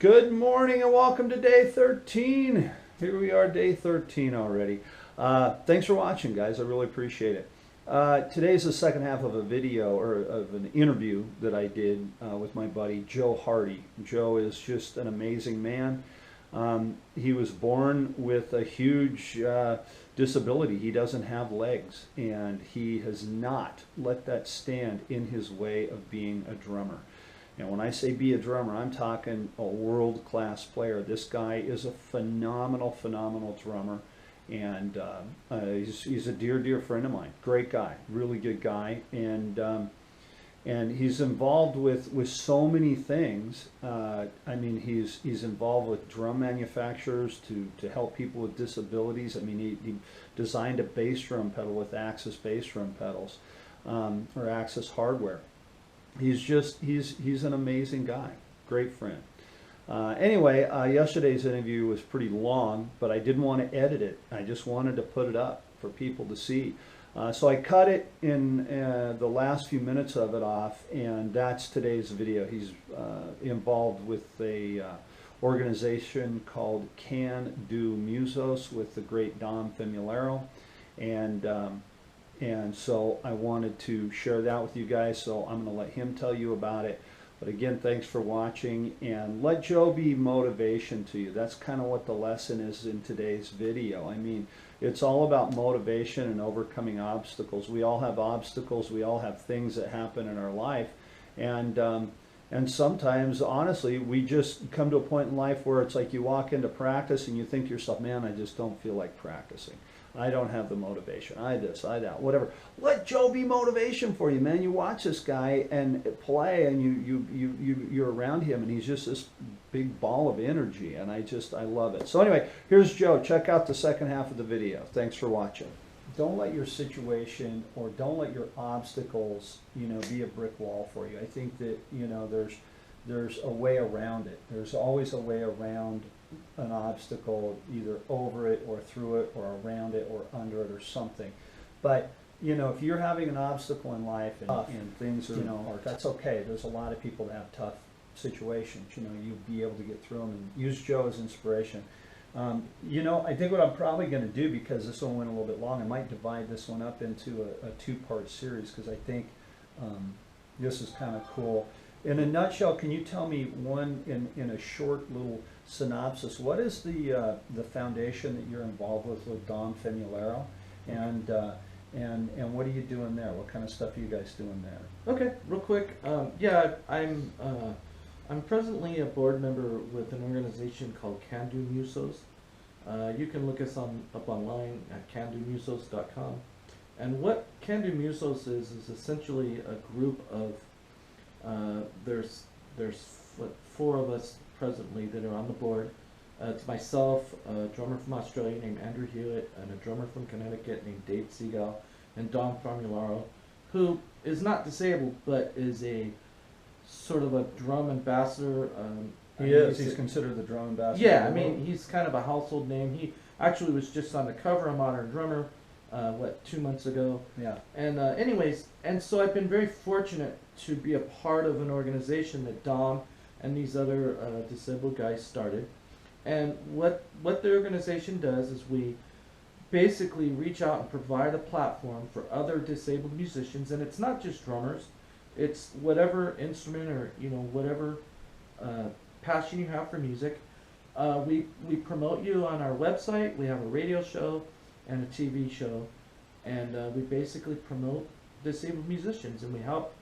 Good morning and welcome to day 13. Here we are, day 13 already. Thanks for watching, guys. I really appreciate it. Today's the second half of a video or of an interview that I did with my buddy Joe Hardy. Joe is just an amazing man. He was born with a huge disability. He doesn't have legs, and he has not let that stand in his way of being a drummer. And when I say be a drummer, I'm talking a world-class player. This guy is a phenomenal drummer, and he's a dear friend of mine. Great guy, really good guy, and he's involved with so many things. I mean, he's involved with drum manufacturers to help people with disabilities. I mean, he designed a bass drum pedal with Axis bass drum pedals, or Axis hardware. He's an amazing guy, great friend. Anyway, yesterday's interview was pretty long, but I didn't want to edit it. I just wanted to put it up for people to see. So I cut it in the last few minutes of it off, and that's today's video. He's involved with a organization called Can Do Musos with the great Dom Famularo, and so I wanted to share that with you guys, so I'm going to let him tell you about it. But again, thanks for watching, and let Joe be motivation to you. That's kind of what the lesson is in today's video. I mean, it's all about motivation and overcoming obstacles. We all have obstacles. We all have things that happen in our life, and sometimes, honestly, we just come to a point in life where it's like you walk into practice and you think to yourself, man, I just don't feel like practicing. I don't have the motivation. I this, I that, whatever. Let Joe be motivation for you, man. You watch this guy and play, and you're around him, and he's just this big ball of energy, and I love it. So anyway, here's Joe. Check out the second half of the video. Thanks for watching. Don't let your situation or don't let your obstacles, be a brick wall for you. I think that, there's a way around it. There's always a way around an obstacle, either over it or through it or around it or under it or something. But if you're having an obstacle in life and things are, that's okay. There's a lot of people that have tough situations. You'll be able to get through them, and use Joe as inspiration. I think what I'm probably going to do, because this one went a little bit long, I might divide this one up into a two-part series, because I think this is kind of cool. In a nutshell, can you tell me in a short little synopsis, what is the foundation that you're involved with Dom Famularo, and what are you doing there? What kind of stuff are you guys doing there? Okay, real quick. Yeah, I'm presently a board member with an organization called Can Do Musos. You can look us up online at candumusos.com. And what Can Do Musos is essentially a group of there's four of us presently that are on the board. It's myself, a drummer from Australia named Andrew Hewitt, and a drummer from Connecticut named Dave Seagal, and Dom Famularo, who is not disabled but is a sort of a drum ambassador. He's considered the drum ambassador. Yeah, I mean, he's kind of a household name. He actually was just on the cover of Modern Drummer, 2 months ago. Yeah. And anyways, and so I've been very fortunate to be a part of an organization that Dom and these other disabled guys started. And what the organization does is we basically reach out and provide a platform for other disabled musicians, and it's not just drummers. It's whatever instrument or whatever passion you have for music. We promote you on our website. We have a radio show and a TV show, and we basically promote disabled musicians, and we help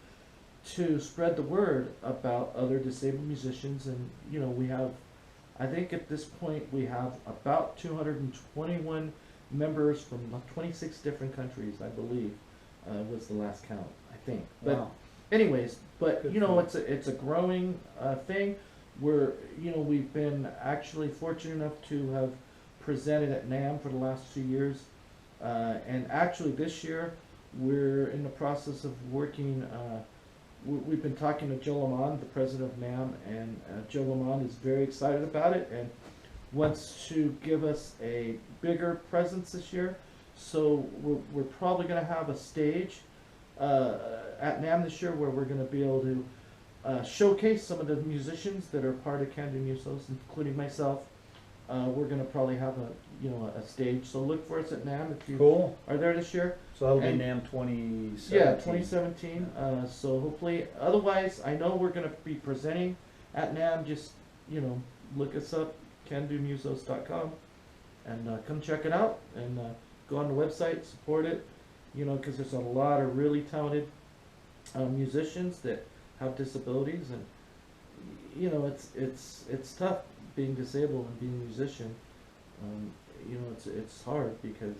to spread the word about other disabled musicians. And we have, I think at this point we have about 221 members from 26 different countries, I believe, was the last count, I think. But wow. Anyways, but it's a growing thing. We've been actually fortunate enough to have presented at NAMM for the last 2 years, and actually this year we're in the process of working. We've been talking to Joe Lamont, the president of NAMM, and Joe Lamont is very excited about it and wants to give us a bigger presence this year. So we're probably going to have a stage at NAMM this year where we're going to be able to showcase some of the musicians that are part of Can Do Musos, including myself. We're gonna probably have a stage, so look for us at NAMM if you Cool. are there this year. So that'll be And- NAMM 2017. Yeah, 2017. So hopefully, otherwise, I know we're gonna be presenting at NAMM. Just look us up, candumusos.com, and come check it out. And go on the website, support it. Because there's a lot of really talented musicians that have disabilities, and it's tough being disabled and being a musician. It's hard because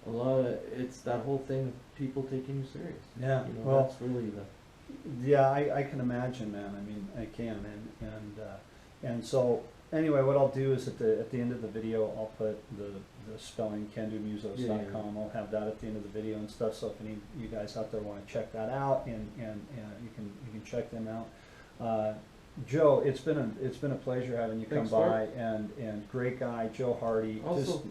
a lot of it's that whole thing of people taking you serious. Yeah. Well, that's really the. yeah, I can imagine, man. I mean, I can, and so anyway, what I'll do is at the end of the video, I'll put the spelling candumusos.com. Yeah. I'll have that at the end of the video and stuff. So if any of you guys out there want to check that out, and you can check them out. Joe, it's been a pleasure having you Thanks, come by, Bart. and great guy, Joe Hardy. Also- just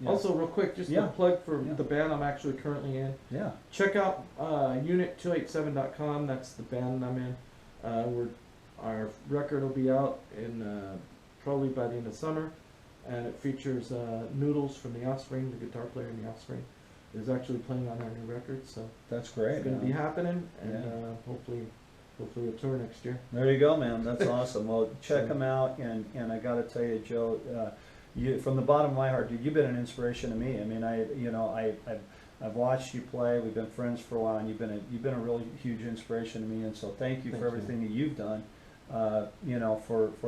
yeah. Also, real quick, just Yeah. a plug for Yeah. the band I'm actually currently in. Yeah. Check out unit287.com. That's the band I'm in. Our record will be out in probably by the end of summer, and it features Noodles from The Offspring, the guitar player in The Offspring, is actually playing on our new record. So That's great. it's going to be happening, and Yeah. hopefully a tour next year. There you go, man. That's awesome. Well, check So- them out, and I got to tell you, Joe, you from the bottom of my heart, dude, you've been an inspiration to me. I mean, I've watched you play. We've been friends for a while, and you've been a really huge inspiration to me. And so, thank you Thank for you. everything that you've done. For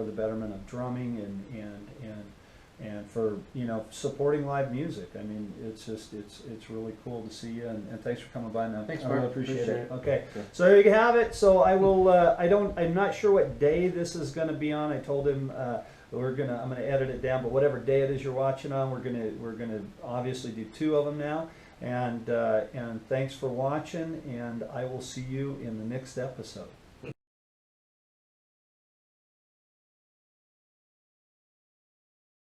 the betterment of drumming and for supporting live music. I mean, it's really cool to see you, and thanks for coming by, man. Thanks, I really Bart. appreciate Appreciate it. it. Okay, Okay. so there you have it. So I will. I'm not sure what day this is going to be on. I told him I'm gonna edit it down, but whatever day it is you're watching on, we're gonna obviously do 2 of them now. And thanks for watching, and I will see you in the next episode.